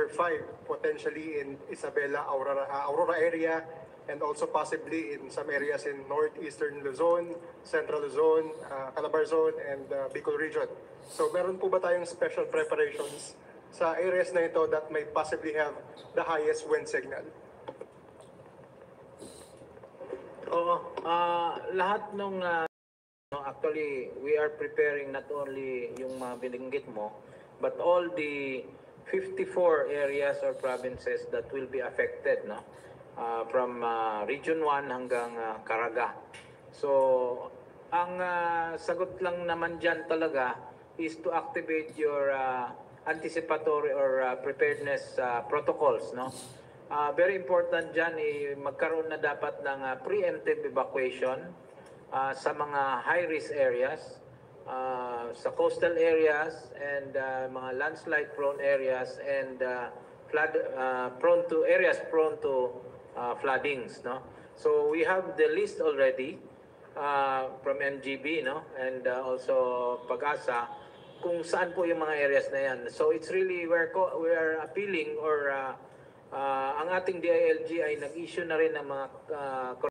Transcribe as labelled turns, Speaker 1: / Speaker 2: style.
Speaker 1: another 5 potentially in Isabela, Aurora area, and also possibly in some areas in northeastern Luzon, central Luzon, Calabar zone, and Bicol region. So meron po ba tayong special preparations sa areas na ito that may possibly have the highest wind signal?
Speaker 2: Oo, lahat nung actually we are preparing not only yung mga binanggit mo, but all the 54 areas or provinces that will be affected, no? From Region 1 hanggang Caraga. So, ang sagot lang naman dyan talaga is to activate your anticipatory or preparedness protocols, no? Very important dyan, magkaroon na dapat ng preemptive evacuation sa mga high-risk areas, sa coastal areas, and mga landslide-prone areas, and areas prone to floodings, no? So we have the list already from NGB, no, and also Pag-asa, kung saan po yung mga areas na yan. So it's really we are appealing, or ang ating DILG ay nag-issue na rin ng mga